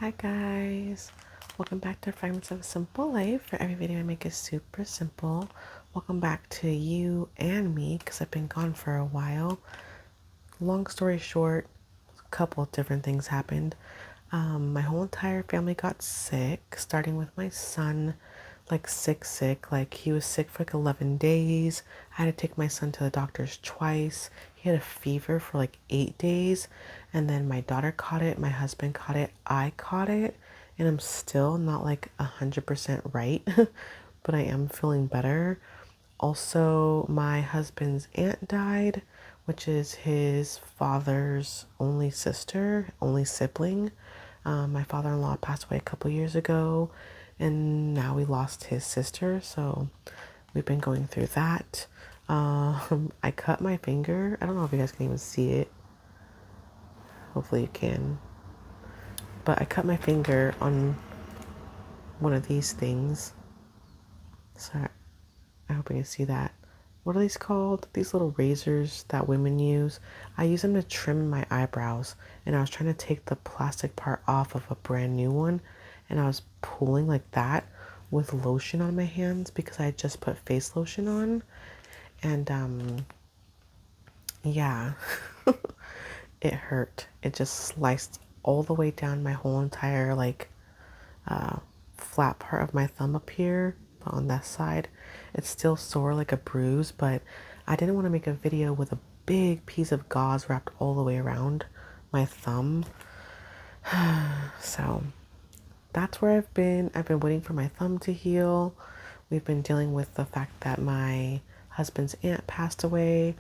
Hi guys, welcome back to Fragments of a Simple Life. For every video I make is super simple. Welcome back to you and me because I've been gone for a while. Long story short, a couple of different things happened. My whole entire family got sick, starting with my son, like sick. Like he was sick for like 11 days. I had to take my son to the doctors twice. He had a fever for like 8 days. And then my daughter caught it, my husband caught it, I caught it. And I'm still not like 100% right, but I am feeling better. Also, my husband's aunt died, which is his father's only sister, only sibling. My father-in-law passed away a couple years ago, and now we lost his sister, so we've been going through that. I cut my finger. I don't know if you guys can even see it. Hopefully you can. But I cut my finger on one of these things. Sorry, I hope you can see that. What are these called? These little razors that women use. I use them to trim my eyebrows, and I was trying to take the plastic part off of a brand new one, and I was pulling like that with lotion on my hands because I had just put face lotion on, and yeah, it hurt. It just sliced all the way down my whole entire like flat part of my thumb up here, but on that side it's still sore like a bruise. But I didn't want to make a video with a big piece of gauze wrapped all the way around my thumb. So that's where I've been waiting for my thumb to heal. We've been dealing with the fact that my husband's aunt passed away.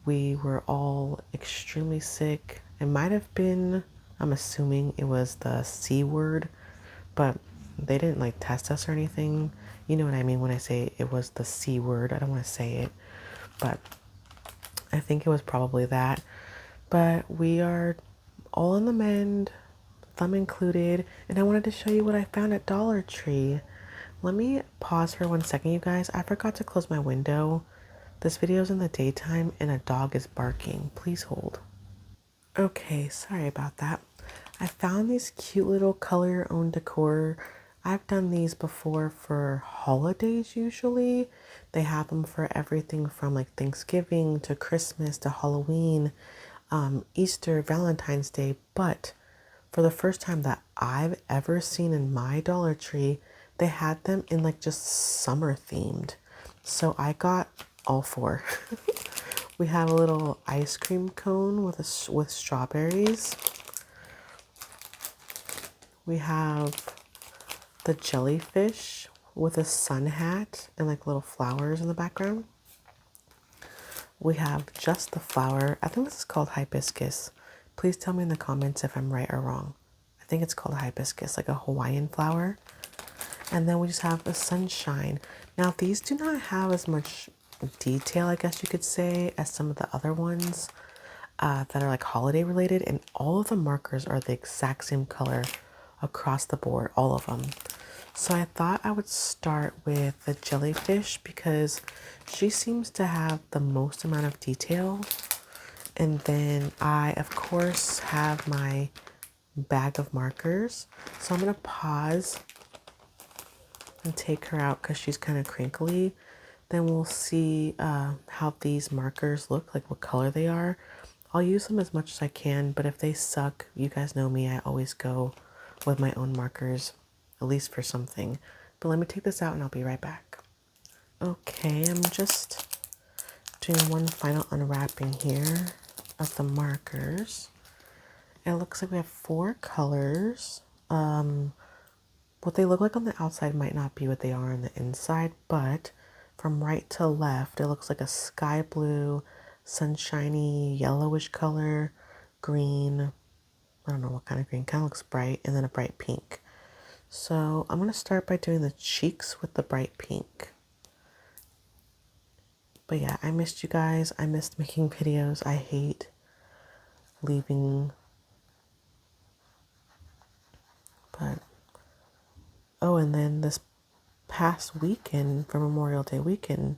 We were all extremely sick. It might have been, I'm assuming it was the C word, but they didn't like test us or anything. You know what I mean when I say it was the C word. I don't want to say it, but I think it was probably that. But we are all in the mend, thumb included, and I wanted to show you what I found at Dollar Tree. Let me pause for 1 second, you guys. I forgot to close my window. This video is in the daytime and a dog is barking. Please hold. Okay, sorry about that. I found these cute little color your own decor. I've done these before for holidays usually. They have them for everything from like Thanksgiving to Christmas to Halloween, Easter, Valentine's Day. But for the first time that I've ever seen in my Dollar Tree, they had them in like just summer themed. So I got all four. We have a little ice cream cone with strawberries. We have the jellyfish with a sun hat and like little flowers in the background. We have just the flower. I think this is called hibiscus. Please tell me in the comments if I'm right or wrong. I think it's called hibiscus, like a Hawaiian flower. And then we just have the sunshine. Now these do not have as much detail, I guess you could say, as some of the other ones that are like holiday related, and all of the markers are the exact same color across the board, all of them. So I thought I would start with the jellyfish because she seems to have the most amount of detail. And then I, of course, have my bag of markers. So I'm going to pause and take her out because she's kind of crinkly. Then we'll see how these markers look, like what color they are. I'll use them as much as I can, but if they suck, you guys know me, I always go with my own markers, at least for something. But let me take this out and I'll be right back. Okay, I'm just doing one final unwrapping here of the markers. It looks like we have 4 colors. What they look like on the outside might not be what they are on the inside, but from right to left, it looks like a sky blue, sunshiny, yellowish color, green. I don't know what kind of green. Kind of looks bright, and then a bright pink. So I'm going to start by doing the cheeks with the bright pink. But yeah, I missed you guys. I missed making videos. I hate leaving. But, oh, and then this past weekend, for Memorial Day weekend,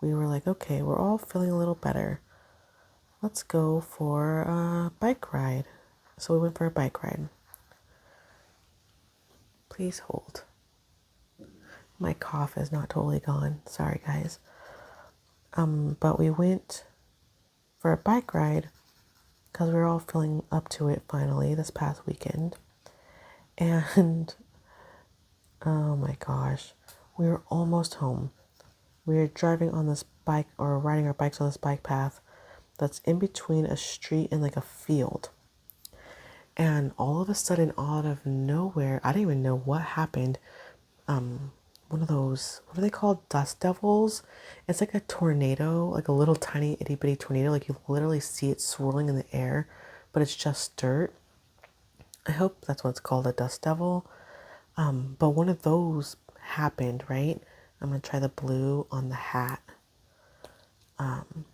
we were like, okay, we're all feeling a little better. Let's go for a bike ride. So we went for a bike ride. Please hold. My cough is not totally gone. Sorry, guys. But we went for a bike ride because we were all feeling up to it finally this past weekend. And oh my gosh, we were almost home. We were driving on this bike or riding our bikes on this bike path that's in between a street and like a field. And all of a sudden, out of nowhere, I didn't even know what happened. One of those, what are they called? Dust devils. It's like a tornado, like a little tiny itty bitty tornado. Like you literally see it swirling in the air, but it's just dirt. I hope that's what it's called, a dust devil. But one of those happened, right? I'm gonna try the blue on the hat. And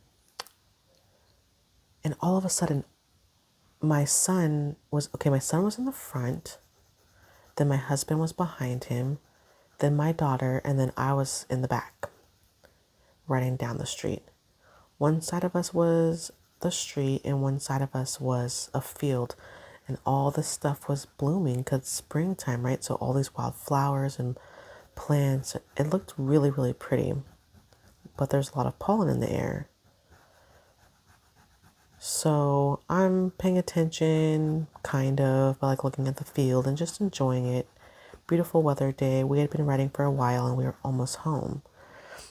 all of a sudden, my son was in the front, then my husband was behind him, then my daughter, and then I was in the back, riding down the street. One side of us was the street, and one side of us was a field, and all this stuff was blooming because it's springtime, right? So all these wild flowers and plants. It looked really, really pretty, but there's a lot of pollen in the air. So I'm paying attention, kind of, by like looking at the field and just enjoying it. Beautiful weather day. We had been riding for a while and we were almost home.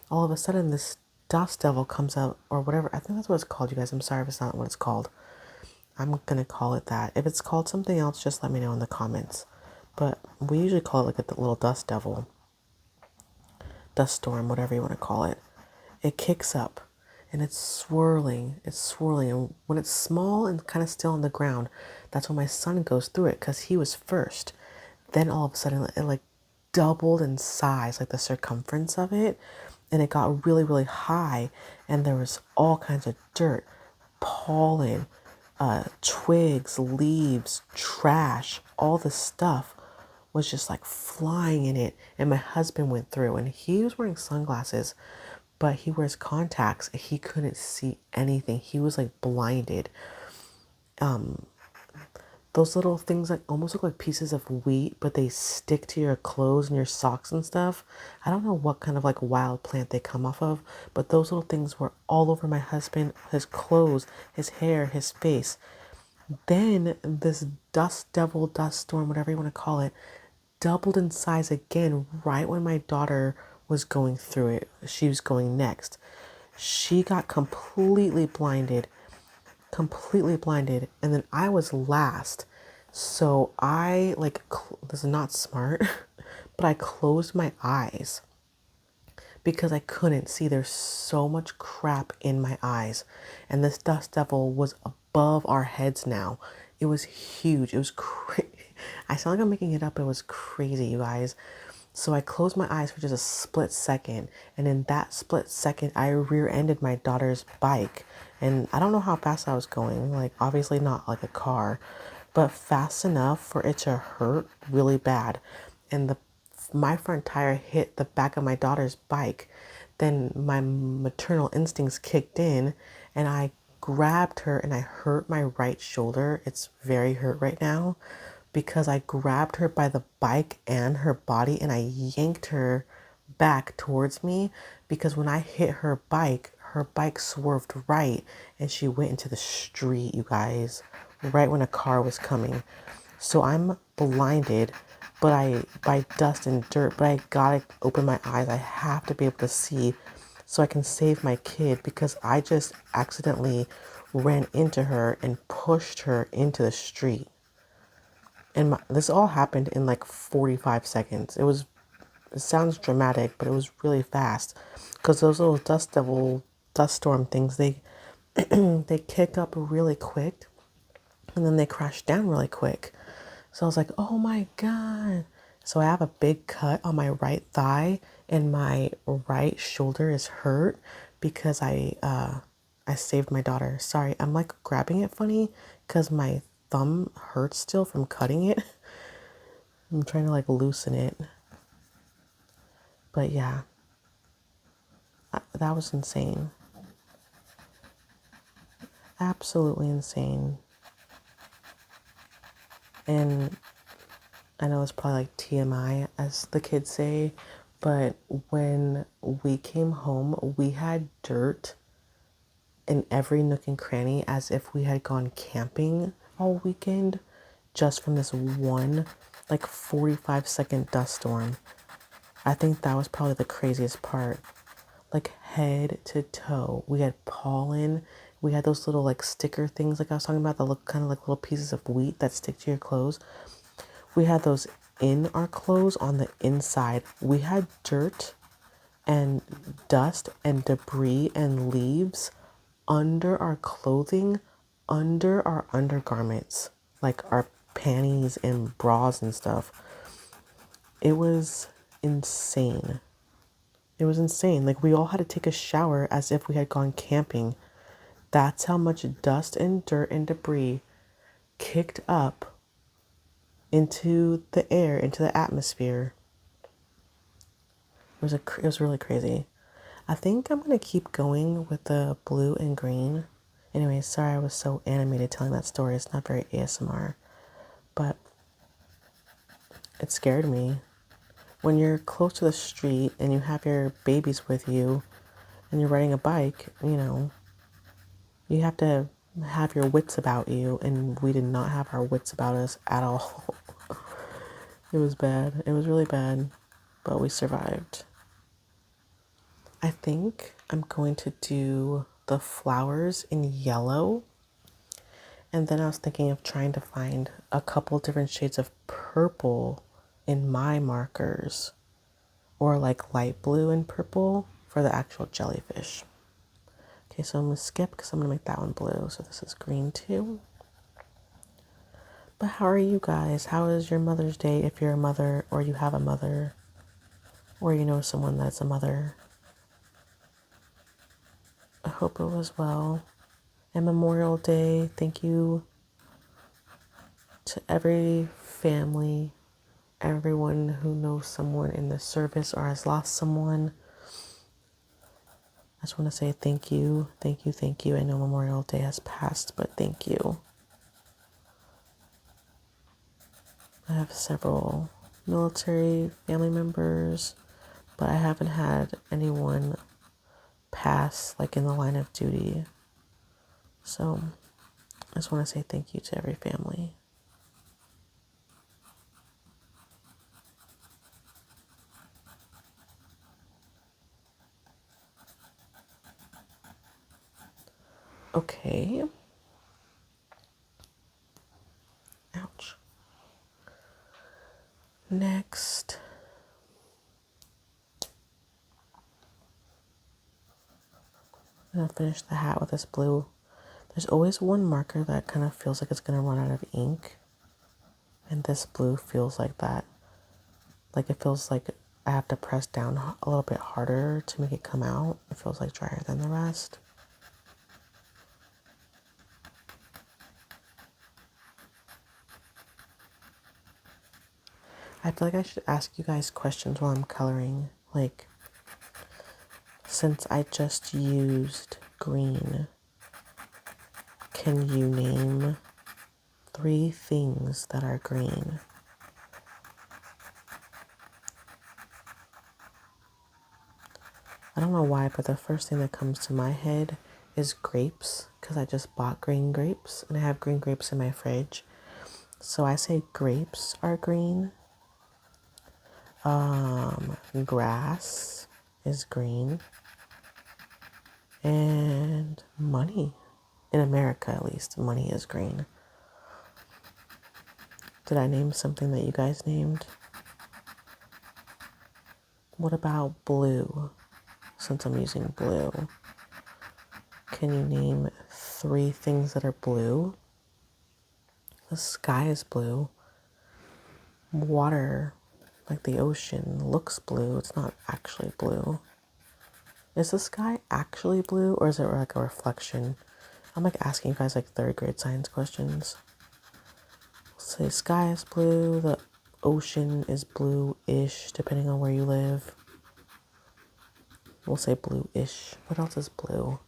All of a sudden, this dust devil comes out, or whatever. I think that's what it's called, you guys. I'm sorry if it's not what it's called. I'm gonna call it that. If it's called something else, just let me know in the comments. But we usually call it like a little dust devil, dust storm, whatever you want to call it. It kicks up and it's swirling. It's swirling. And when it's small and kind of still on the ground, that's when my son goes through it because he was first. Then all of a sudden, it like doubled in size, like the circumference of it. And it got really, really high. And there was all kinds of dirt, pollen, twigs, leaves, trash, all the stuff was just like flying in it. And my husband went through and he was wearing sunglasses, but he wears contacts. He couldn't see anything. He was like blinded. Those little things like almost look like pieces of wheat, but they stick to your clothes and your socks and stuff. I don't know what kind of like wild plant they come off of, but those little things were all over my husband, his clothes, his hair, his face. Then this dust devil, dust storm, whatever you want to call it, doubled in size again right when my daughter was going through it. She was going next. She got completely blinded, and then I was last. So I like this is not smart, but I closed my eyes because I couldn't see. There's so much crap in my eyes, and this dust devil was above our heads now. It was huge. It was crazy. I sound like I'm making it up. It was crazy, you guys. So I closed my eyes for just a split second, and in that split second, I rear-ended my daughter's bike. And I don't know how fast I was going, like obviously not like a car, but fast enough for it to hurt really bad. And my front tire hit the back of my daughter's bike. Then my maternal instincts kicked in, and I grabbed her and I hurt my right shoulder. It's very hurt right now because I grabbed her by the bike and her body and I yanked her back towards me because when I hit her bike swerved right and she went into the street, you guys, right when a car was coming. So I'm blinded, by dust and dirt, but I gotta open my eyes. I have to be able to see so I can save my kid because I just accidentally ran into her and pushed her into the street. And this all happened in like 45 seconds. It sounds dramatic, but it was really fast because those little dust storm things, they kick up really quick and then they crash down really quick. So I was like, oh my God. So I have a big cut on my right thigh and my right shoulder is hurt because I saved my daughter. Sorry, I'm like grabbing it funny because my thumb hurts still from cutting it. I'm trying to like loosen it. But yeah, that was insane. Absolutely insane. And I know it's probably like TMI, as the kids say, but when we came home, we had dirt in every nook and cranny as if we had gone camping all weekend just from this one, like 45-second dust storm. I think that was probably the craziest part. Like head to toe, we had pollen. We had those little like sticker things, like I was talking about, that look kind of like little pieces of wheat that stick to your clothes. We had those in our clothes on the inside. We had dirt and dust and debris and leaves under our clothing, under our undergarments, like our panties and bras and stuff. It was insane. It was insane. Like, we all had to take a shower as if we had gone camping. That's how much dust and dirt and debris kicked up into the air, into the atmosphere. It was really crazy. I think I'm gonna keep going with the blue and green. Anyway, sorry I was so animated telling that story. It's not very ASMR, but it scared me. When you're close to the street and you have your babies with you and you're riding a bike, you have to have your wits about you, and we did not have our wits about us at all. It was bad. It was really bad, but we survived. I think I'm going to do the flowers in yellow. And then I was thinking of trying to find a couple different shades of purple in my markers, or like light blue and purple for the actual jellyfish. Okay, so I'm going to skip because I'm going to make that one blue. So this is green too. But how are you guys? How is your Mother's Day if you're a mother, or you have a mother, or you know someone that's a mother? I hope it was well. And Memorial Day, thank you to every family, everyone who knows someone in the service or has lost someone. I just want to say thank you, thank you, thank you. I know Memorial Day has passed, but thank you. I have several military family members, but I haven't had anyone pass like in the line of duty. So I just want to say thank you to every family. Okay. Ouch. Next. I'm gonna finish the hat with this blue. There's always one marker that kind of feels like it's gonna run out of ink. And this blue feels like that. Like, it feels like I have to press down a little bit harder to make it come out. It feels like drier than the rest. I feel like I should ask you guys questions while I'm coloring. Like, since I just used green, can you name 3 things that are green? I don't know why, but the first thing that comes to my head is grapes, because I just bought green grapes and I have green grapes in my fridge. So I say grapes are green. Grass is green. And money, in America at least, money is green. Did I name something that you guys named? What about blue? Since I'm using blue, can you name 3 things that are blue? The sky is blue. Water, like the ocean, looks blue. It's not actually blue. Is the sky actually blue, or is it like a reflection? I'm like asking you guys like 3rd grade science questions. Say sky is blue, the ocean is blue-ish, depending on where you live. We'll say blue-ish. What else is blue?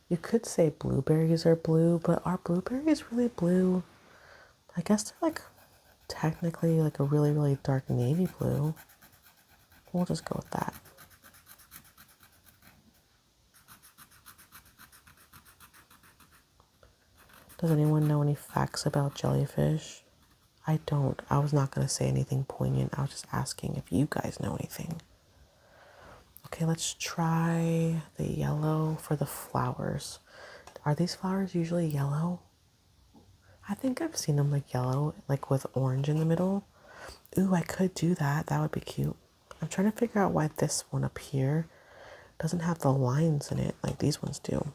You could say blueberries are blue, but are blueberries really blue? I guess they're like technically like a really, really dark navy blue. We'll just go with that. Does anyone know any facts about jellyfish? I don't. I was not going to say anything poignant. I was just asking if you guys know anything. Okay, let's try the yellow for the flowers. Are these flowers usually yellow? I think I've seen them like yellow, like with orange in the middle. Ooh, I could do that. That would be cute. I'm trying to figure out why this one up here doesn't have the lines in it like these ones do.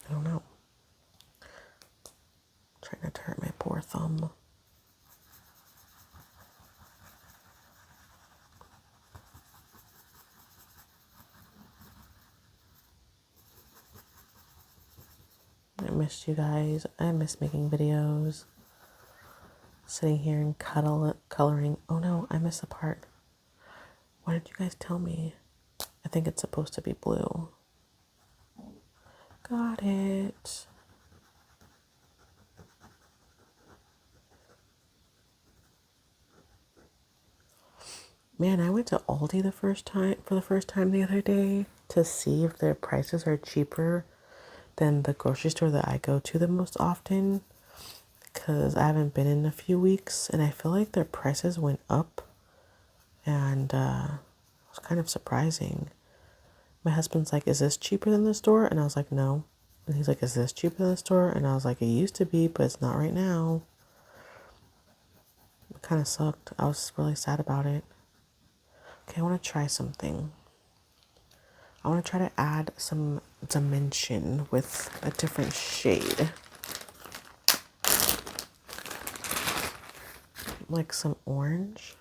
I don't know. Trying not to hurt my poor thumb. I missed you guys. I miss making videos. Sitting here and coloring. Oh no, I missed a part. Why did you guys tell me? I think it's supposed to be blue. Got it. Man, I went to Aldi for the first time the other day to see if their prices are cheaper than the grocery store that I go to the most often, because I haven't been in a few weeks and I feel like their prices went up, and it was kind of surprising. My husband's like, "Is this cheaper than the store?" And I was like, "No." And he's like, "Is this cheaper than the store?" And I was like, "It used to be, but it's not right now." It kind of sucked. I was really sad about it. Okay, I want to try something. I want to try to add some dimension with a different shade. Like some orange.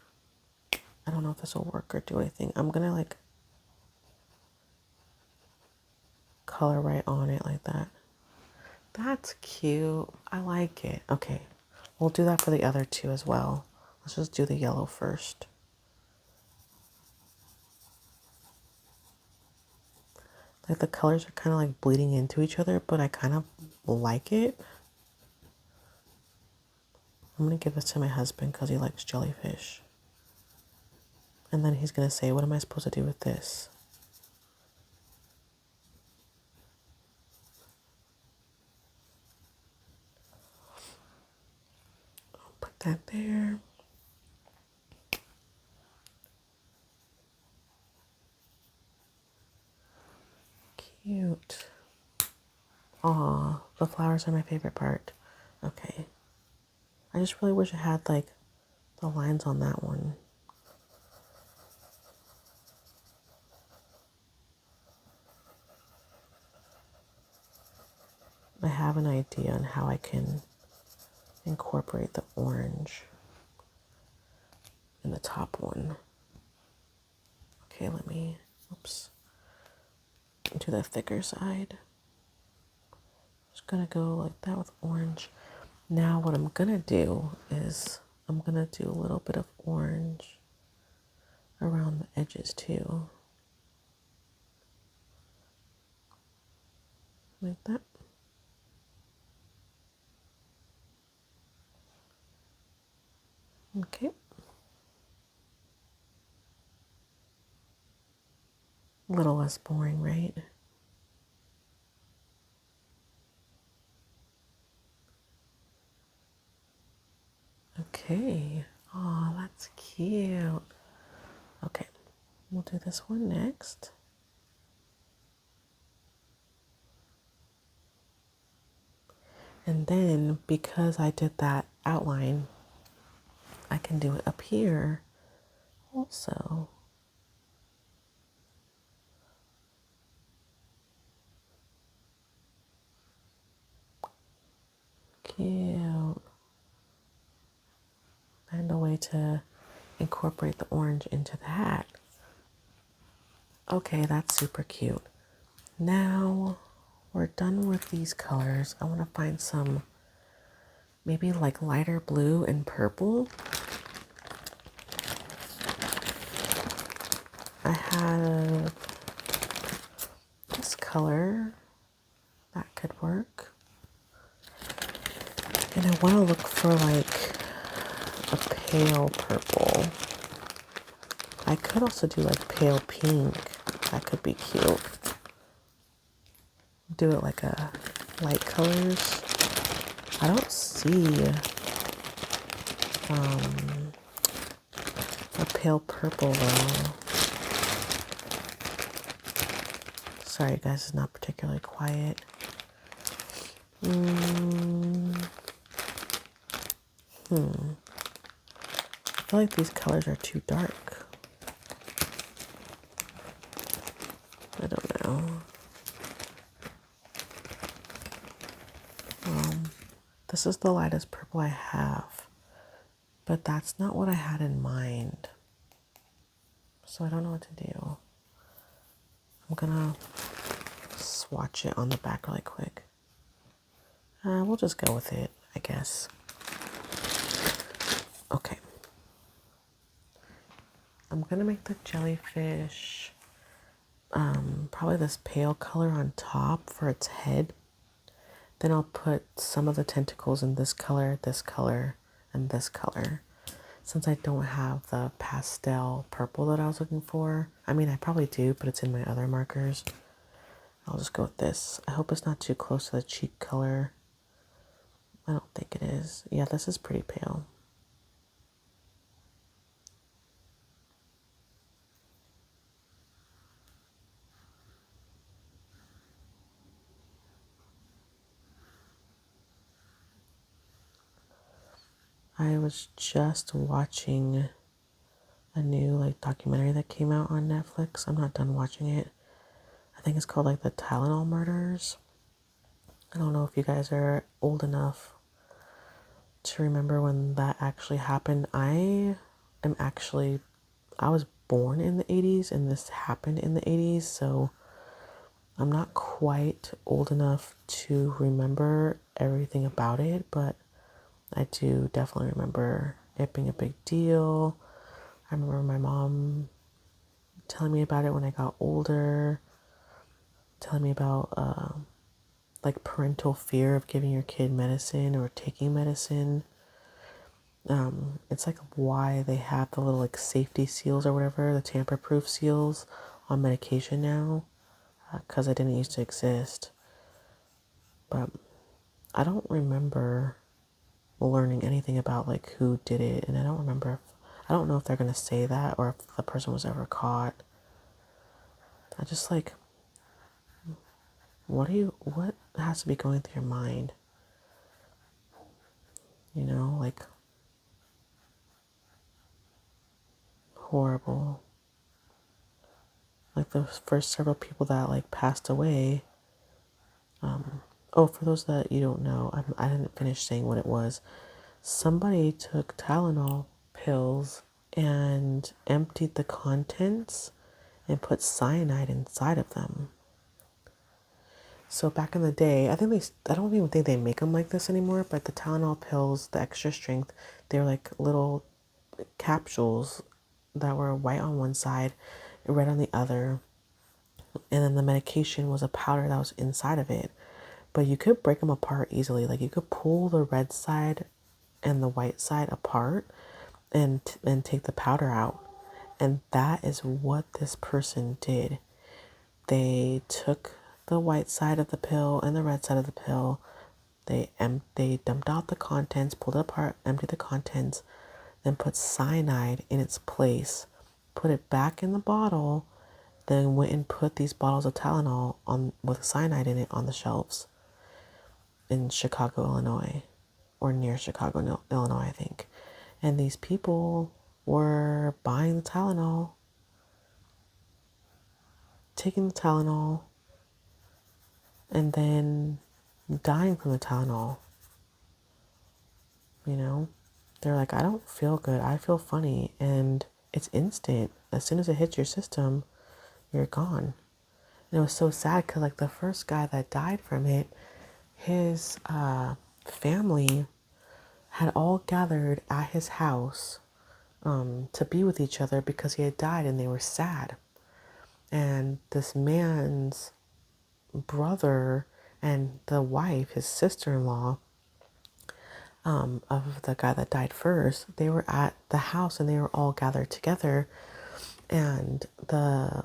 I don't know if this will work or do anything. I'm going to like color right on it like that. That's cute. I like it. Okay, we'll do that for the other two as well. Let's just do the yellow first. Like the colors are kind of like bleeding into each other, but I kind of like it. I'm going to give this to my husband because he likes jellyfish. And then he's going to say, "What am I supposed to do with this?" I'll put that there. Cute. Aw, the flowers are my favorite part. Okay. I just really wish I had like the lines on that one. I have an idea on how I can incorporate the orange in the top one. Okay, let me, oops, do the thicker side. Just gonna go like that with orange. Now what I'm gonna do is I'm gonna do a little bit of orange around the edges too. Like that. Okay. A little less boring, right? Okay. Oh, that's cute. Okay. We'll do this one next. And then because I did that outline, I can do it up here also. Cute. Find a way to incorporate the orange into that. Okay, that's super cute. Now we're done with these colors. I want to find some maybe like lighter blue and purple. I have this color that could work. And I want to look for like a pale purple. I could also do like pale pink. That could be cute. Do it like a light colors. I don't see a pale purple though. Sorry guys, it's not particularly quiet. I feel like these colors are too dark. I don't know. This is the lightest purple I have, but that's not what I had in mind. So I don't know what to do. I'm gonna swatch it on the back really quick. We'll just go with it, I guess. Okay. I'm gonna make the jellyfish probably this pale color on top for its head. Then I'll put some of the tentacles in this color, and this color. Since I don't have the pastel purple that I was looking for. I mean, I probably do, but it's in my other markers. I'll just go with this. I hope it's not too close to the cheek color. I don't think it is. Yeah, this is pretty pale. I was just watching a new like documentary that came out on Netflix. I'm not done watching it. I think it's called like the Tylenol Murders. I don't know if you guys are old enough to remember when that actually happened. I was born in the 80s and this happened in the 80s, so I'm not quite old enough to remember everything about it, but I do definitely remember it being a big deal. I remember my mom telling me about it when I got older, telling me about like parental fear of giving your kid medicine or taking medicine. It's like why they have the little like safety seals or whatever, the tamper-proof seals on medication now, because it didn't used to exist. But I don't remember learning anything about like who did it, and I don't know if they're gonna say that or if the person was ever caught. I just like, what has to be going through your mind? You know, like horrible. Like the first several people that like passed away. Oh, for those that you don't know, I didn't finish saying what it was. Somebody took Tylenol pills and emptied the contents and put cyanide inside of them. So back in the day, I don't even think they make them like this anymore, but the Tylenol pills, the extra strength, they were like little capsules that were white on one side, red on the other. And then the medication was a powder that was inside of it. But you could break them apart easily. Like you could pull the red side and the white side apart and take the powder out. And that is what this person did. They took the white side of the pill and the red side of the pill. They dumped out the contents, pulled it apart, emptied the contents, then put cyanide in its place, put it back in the bottle, then went and put these bottles of Tylenol on with cyanide in it on the shelves in Chicago, Illinois, or near Chicago, Illinois, I think. And these people were buying the Tylenol, taking the Tylenol, and then dying from the Tylenol. You know, they're like, I don't feel good. I feel funny. And it's instant. As soon as it hits your system, you're gone. And it was so sad because, like, the first guy that died from it, his family had all gathered at his house to be with each other because he had died and they were sad. And this man's brother and the wife, his sister-in-law, of the guy that died first, they were at the house and they were all gathered together. And the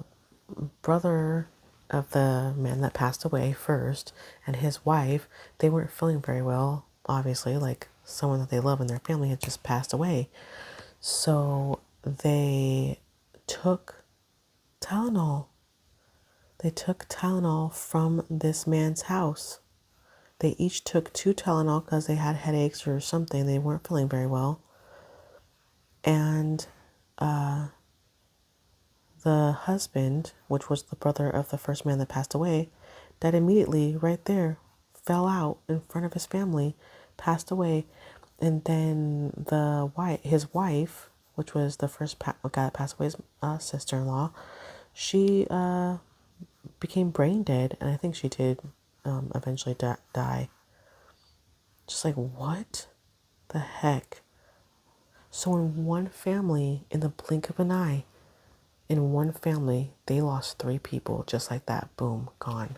brother of the man that passed away first and his wife, they weren't feeling very well, obviously, like someone that they love in their family had just passed away. So they took Tylenol. They took Tylenol from this man's house. They each took 2 Tylenol because they had headaches or something. They weren't feeling very well. And the husband, which was the brother of the first man that passed away, died immediately right there, fell out in front of his family, passed away. And then his wife, which was the first guy that passed away's sister-in-law, she became brain dead, and I think she did eventually die. Just like, what the heck? So in one family, in the blink of an eye, in one family, they lost 3 people just like that. Boom, gone.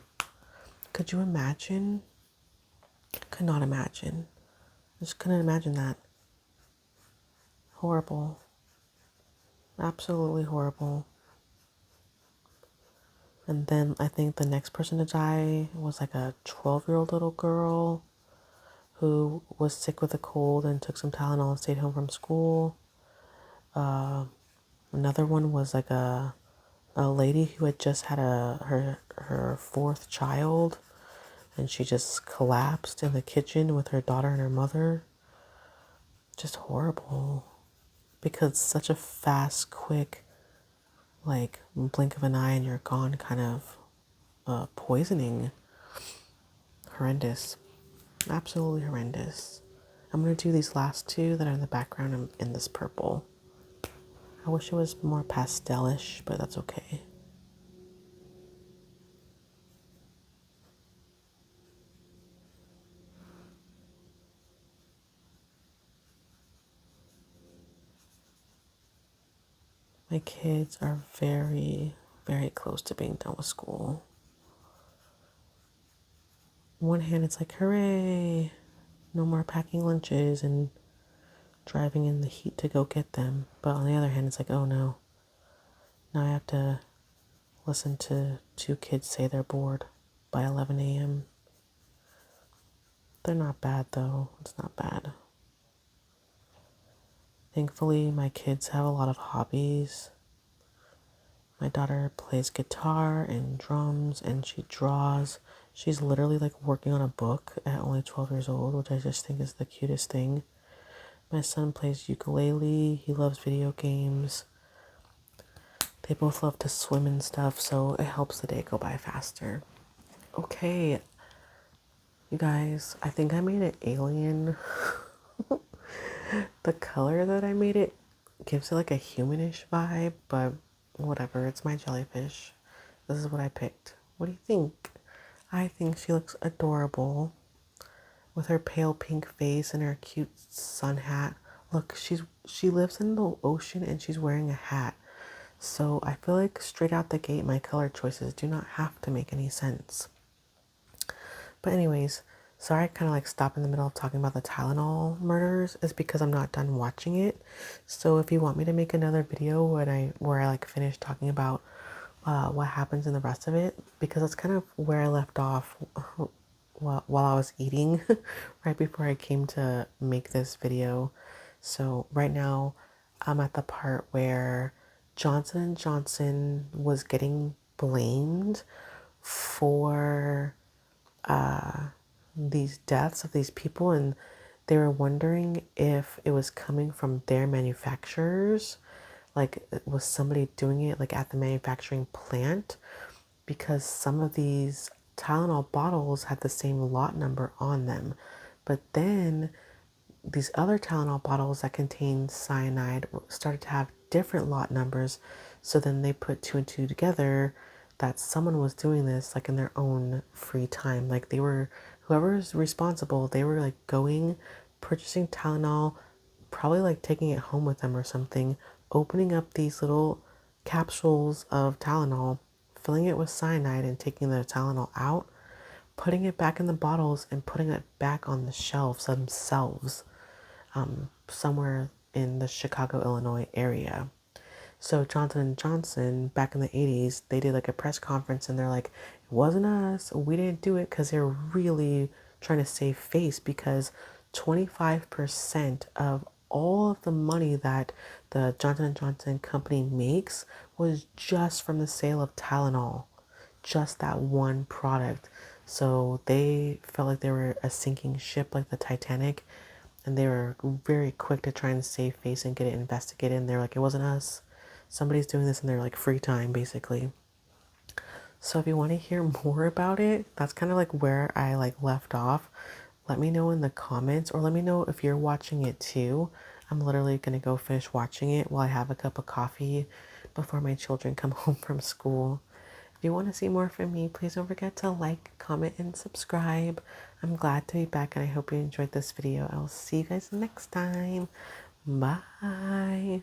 Could you imagine? Could not imagine. Just couldn't imagine that. Horrible. Absolutely horrible. And then I think the next person to die was like a 12-year-old little girl who was sick with a cold and took some Tylenol and stayed home from school. Another one was like a lady who had just had her 4th child, and she just collapsed in the kitchen with her daughter and her mother. Just horrible, because such a fast, quick, like blink of an eye and you're gone kind of poisoning. Horrendous. Absolutely horrendous. I'm going to do these last 2 that are in the background in this purple. I wish it was more pastelish, but that's okay. My kids are very, very close to being done with school. On one hand, it's like, hooray, no more packing lunches and driving in the heat to go get them. But on the other hand, it's like, oh no, now I have to listen to 2 kids say they're bored by 11 a.m. They're not bad though. It's not bad. Thankfully, my kids have a lot of hobbies. My daughter plays guitar and drums and she draws. She's literally like working on a book at only 12 years old, which I just think is the cutest thing. My son plays ukulele. He loves video games. They both love to swim and stuff, so it helps the day go by faster. Okay, you guys, I think I made an alien. The color that I made it gives it like a humanish vibe, but whatever, it's my jellyfish. This is what I picked. What do you think? I think she looks adorable with her pale pink face and her cute sun hat. Look, she lives in the ocean and she's wearing a hat. So I feel like straight out the gate, my color choices do not have to make any sense. But anyways, sorry I kind of like stopped in the middle of talking about the Tylenol murders is because I'm not done watching it. So if you want me to make another video where I like finish talking about what happens in the rest of it, because that's kind of where I left off while I was eating right before I came to make this video. So right now I'm at the part where Johnson & Johnson was getting blamed for these deaths of these people, and they were wondering if it was coming from their manufacturers, like was somebody doing it like at the manufacturing plant, because some of these Tylenol bottles had the same lot number on them, but then these other Tylenol bottles that contained cyanide started to have different lot numbers. So then they put 2 and 2 together that someone was doing this like in their own free time. Like whoever is responsible, they were like going, purchasing Tylenol, probably like taking it home with them or something, opening up these little capsules of Tylenol, filling it with cyanide and taking the Tylenol out, putting it back in the bottles and putting it back on the shelves themselves. somewhere in the Chicago, Illinois area. So Johnson and Johnson back in the 80s, they did like a press conference and they're like, it wasn't us. We didn't do it because they're really trying to save face because 25% of all of the money that the Johnson and Johnson company makes was just from the sale of Tylenol, just that one product. So they felt like they were a sinking ship like the Titanic, and they were very quick to try and save face and get it investigated. And they're like, it wasn't us. Somebody's doing this in their like free time, basically. So if you want to hear more about it, that's kind of like where I like left off. Let me know in the comments, or let me know if you're watching it too. I'm literally gonna go finish watching it while I have a cup of coffee before my children come home from school. If you want to see more from me, please don't forget to like, comment, and subscribe. I'm glad to be back and I hope you enjoyed this video. I will see you guys next time. Bye.